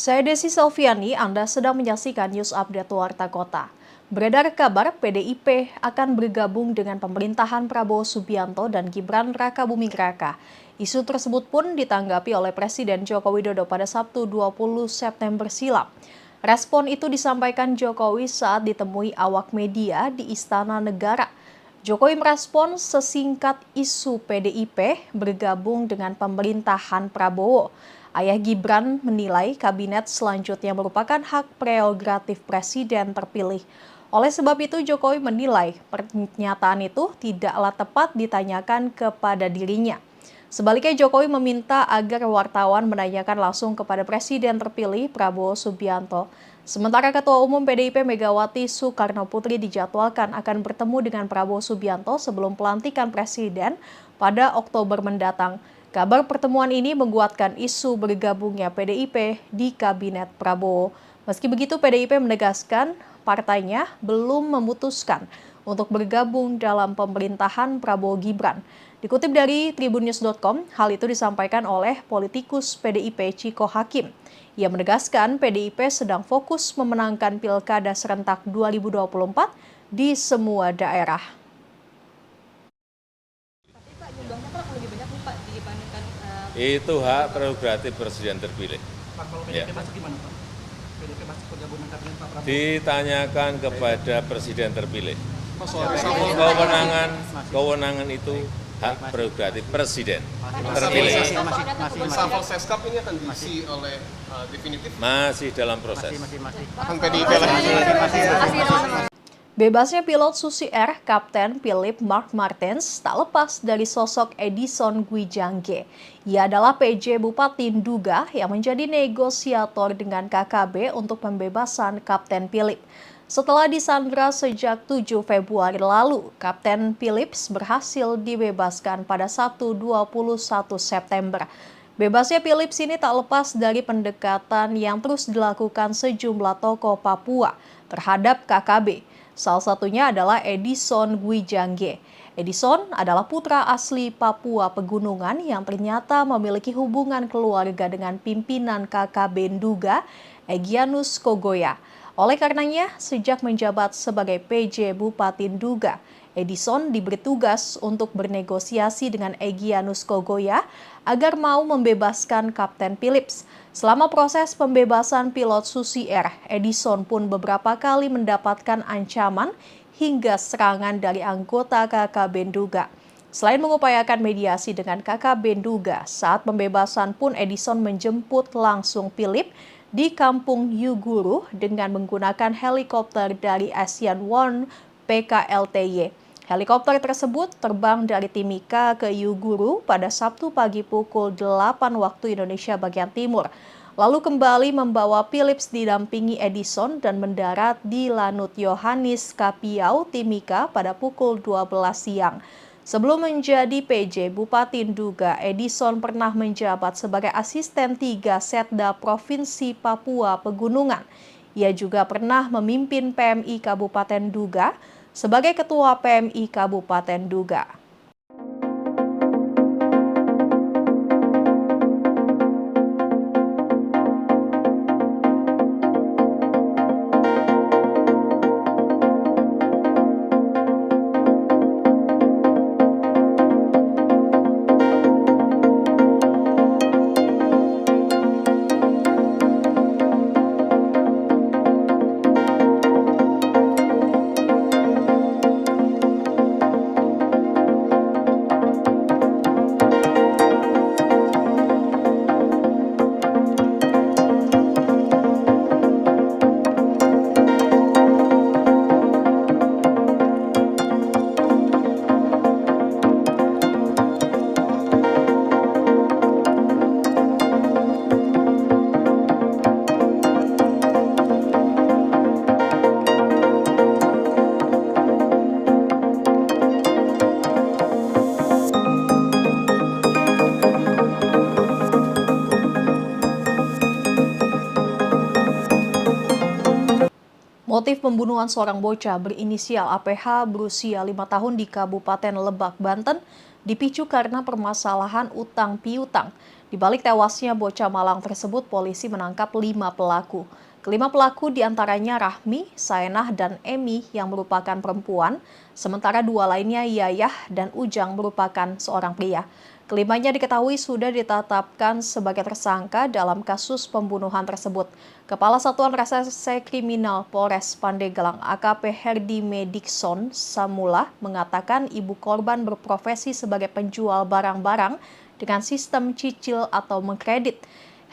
Saya Desi Selviani, Anda sedang menyaksikan News Update Warta Kota. Beredar kabar PDIP akan bergabung dengan pemerintahan Prabowo Subianto dan Gibran Rakabuming Raka. Isu tersebut pun ditanggapi oleh Presiden Joko Widodo pada Sabtu 20 September silam. Respon itu disampaikan Jokowi saat ditemui awak media di Istana Negara. Jokowi merespon sesingkat isu PDIP bergabung dengan pemerintahan Prabowo. Ayah Gibran menilai kabinet selanjutnya merupakan hak prerogatif presiden terpilih. Oleh sebab itu, Jokowi menilai pernyataan itu tidaklah tepat ditanyakan kepada dirinya. Sebaliknya, Jokowi meminta agar wartawan menanyakan langsung kepada Presiden terpilih Prabowo Subianto. Sementara Ketua Umum PDIP Megawati Soekarno Putri dijadwalkan akan bertemu dengan Prabowo Subianto sebelum pelantikan Presiden pada Oktober mendatang. Kabar pertemuan ini menguatkan isu bergabungnya PDIP di Kabinet Prabowo. Meski begitu, PDIP menegaskan partainya belum memutuskan untuk bergabung dalam pemerintahan Prabowo Gibran. Dikutip dari tribunnews.com, hal itu disampaikan oleh politikus PDIP Ciko Hakim. Ia menegaskan PDIP sedang fokus memenangkan Pilkada serentak 2024 di semua daerah. Itu hak prerogatif presiden terpilih. Pak, kalau PDIP masuk gimana, Pak? PDIP masuk bergabung dengan kabinet Pak Prabowo? Ditanyakan kepada presiden terpilih. Kewenangan itu hak prerogatif presiden terpilih. Reshuffle Seskap ini akan diisi oleh definitif? Masih dalam proses. Akan PDIP lagi. Bebasnya pilot Susi Air, Kapten Philip Mark Martens, tak lepas dari sosok Edison Gwijangge. Ia adalah PJ Bupati Nduga yang menjadi negosiator dengan KKB untuk pembebasan Kapten Philip. Setelah disandra sejak 7 Februari lalu, Kapten Philips berhasil dibebaskan pada Sabtu 21 September. Bebasnya Philips ini tak lepas dari pendekatan yang terus dilakukan sejumlah tokoh Papua terhadap KKB. Salah satunya adalah Edison Gwijangge. Edison adalah putra asli Papua Pegunungan yang ternyata memiliki hubungan keluarga dengan pimpinan KKB Nduga, Egyanus Kogoya. Oleh karenanya, sejak menjabat sebagai PJ Bupati Nduga, Edison diberi tugas untuk bernegosiasi dengan Egyanus Kogoya agar mau membebaskan Kapten Philips. Selama proses pembebasan pilot Susi Air, Edison pun beberapa kali mendapatkan ancaman hingga serangan dari anggota KKB Nduga. Selain mengupayakan mediasi dengan KKB Nduga, saat pembebasan pun Edison menjemput langsung Philip di kampung Yuguru dengan menggunakan helikopter dari Asian One PKLTY. Helikopter tersebut terbang dari Timika ke Yuguru pada Sabtu pagi pukul 8 waktu Indonesia bagian timur. Lalu kembali membawa Philips didampingi Edison dan mendarat di Lanut Yohanis Kapiau, Timika pada pukul 12 siang. Sebelum menjadi PJ Bupati Nduga, Edison pernah menjabat sebagai asisten 3 Setda Provinsi Papua Pegunungan. Ia juga pernah memimpin PMI Kabupaten Nduga sebagai Ketua PMI Kabupaten Nduga. Motif pembunuhan seorang bocah berinisial APH berusia 5 tahun di Kabupaten Lebak, Banten dipicu karena permasalahan utang piutang. Di balik tewasnya bocah malang tersebut, polisi menangkap 5 pelaku. Kelima pelaku diantaranya Rahmi, Saenah, dan Emi yang merupakan perempuan, sementara 2 lainnya Yayah dan Ujang merupakan seorang pria. Kelimanya diketahui sudah ditetapkan sebagai tersangka dalam kasus pembunuhan tersebut. Kepala Satuan Reserse Kriminal Polres Pandeglang AKP Herdi Medikson Samula mengatakan ibu korban berprofesi sebagai penjual barang-barang dengan sistem cicil atau mengkredit.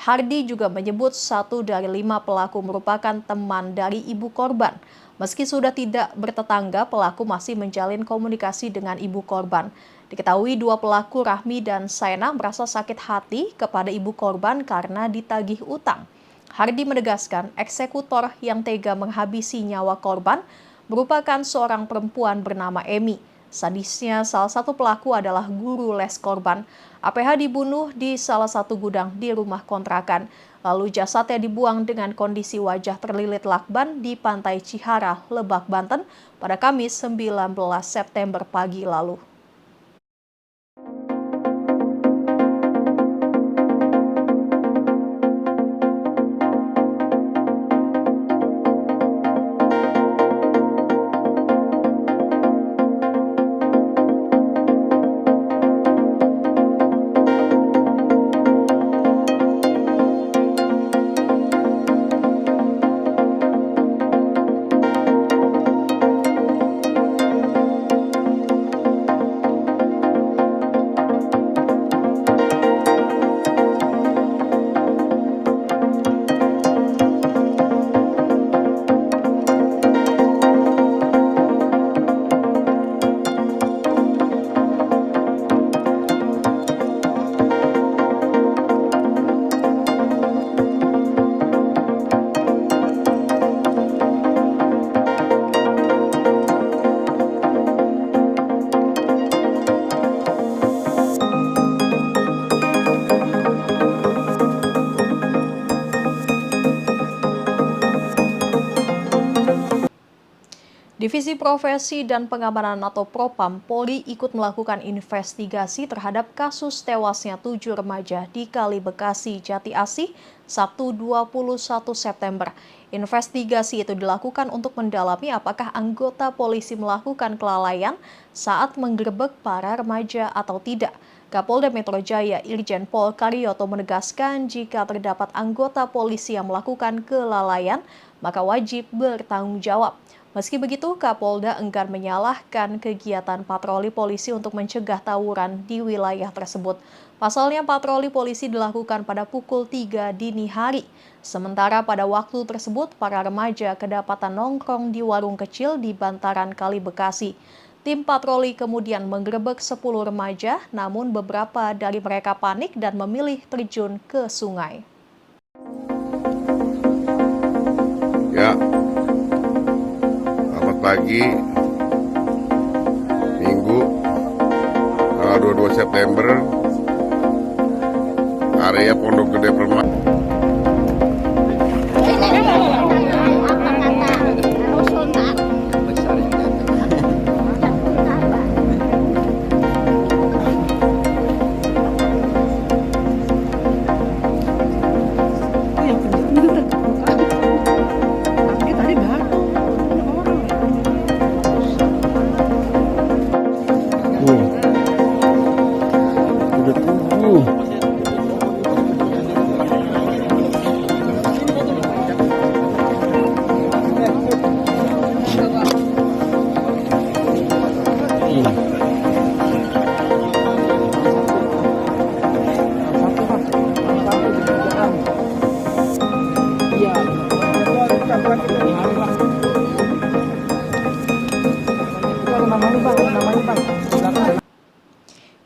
Hardi juga menyebut 1 dari 5 pelaku merupakan teman dari ibu korban. Meski sudah tidak bertetangga, pelaku masih menjalin komunikasi dengan ibu korban. Diketahui 2 pelaku Rahmi dan Saenah merasa sakit hati kepada ibu korban karena ditagih utang. Hardi menegaskan eksekutor yang tega menghabisi nyawa korban merupakan seorang perempuan bernama Emi. Sadisnya salah satu pelaku adalah guru les korban. APH dibunuh di salah satu gudang di rumah kontrakan. Lalu jasadnya dibuang dengan kondisi wajah terlilit lakban di Pantai Cihara, Lebak, Banten pada Kamis 19 September pagi lalu. Divisi Profesi dan Pengamanan atau Propam Polri ikut melakukan investigasi terhadap kasus tewasnya 7 remaja di Kali Bekasi, Jati Asih, Sabtu 21 September. Investigasi itu dilakukan untuk mendalami apakah anggota polisi melakukan kelalaian saat menggerebek para remaja atau tidak. Kapolda Metro Jaya Irjen Pol Karyoto menegaskan jika terdapat anggota polisi yang melakukan kelalaian, maka wajib bertanggung jawab. Meski begitu, Kapolda enggan menyalahkan kegiatan patroli polisi untuk mencegah tawuran di wilayah tersebut. Pasalnya, patroli polisi dilakukan pada pukul 3 dini hari. Sementara pada waktu tersebut, para remaja kedapatan nongkrong di warung kecil di bantaran Kali Bekasi. Tim patroli kemudian menggerebek 10 remaja, namun beberapa dari mereka panik dan memilih terjun ke sungai. Ya, selamat pagi, Minggu, tanggal 22 September, area Pondok Gede Permai.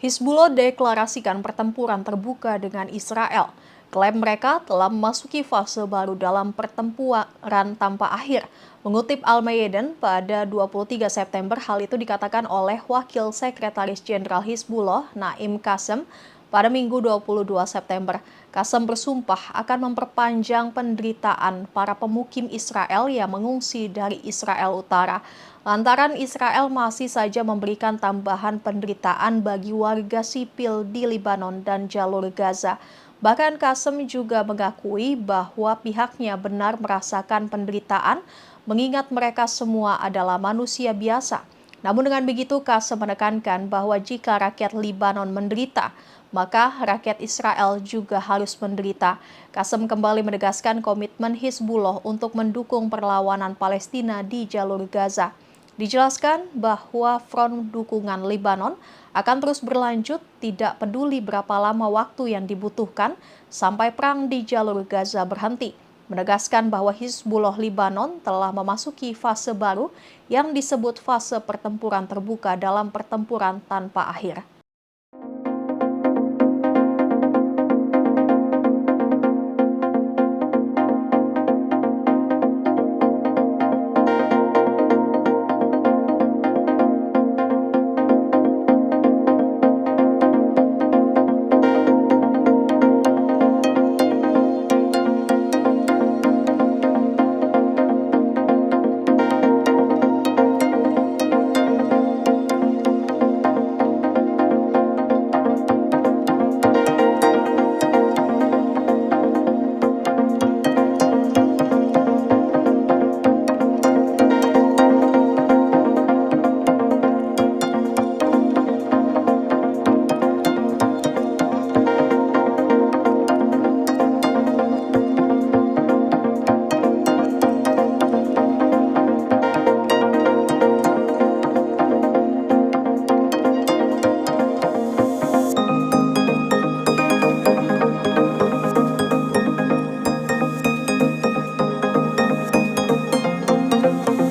Hizbullah deklarasikan pertempuran terbuka dengan Israel. Klaim mereka telah memasuki fase baru dalam pertempuran tanpa akhir. Mengutip Al-Mayadin pada 23 September, hal itu dikatakan oleh Wakil Sekretaris Jenderal Hizbullah, Naim Qassem, pada Minggu 22 September. Qassem bersumpah akan memperpanjang penderitaan para pemukim Israel yang mengungsi dari Israel Utara. Lantaran Israel masih saja memberikan tambahan penderitaan bagi warga sipil di Lebanon dan jalur Gaza. Bahkan Qasem juga mengakui bahwa pihaknya benar merasakan penderitaan mengingat mereka semua adalah manusia biasa. Namun dengan begitu Qasem menekankan bahwa jika rakyat Libanon menderita, maka rakyat Israel juga harus menderita. Qasem kembali menegaskan komitmen Hizbullah untuk mendukung perlawanan Palestina di jalur Gaza. Dijelaskan bahwa front dukungan Libanon akan terus berlanjut, tidak peduli berapa lama waktu yang dibutuhkan sampai perang di jalur Gaza berhenti. Menegaskan bahwa Hizbullah Libanon telah memasuki fase baru yang disebut fase pertempuran terbuka dalam pertempuran tanpa akhir.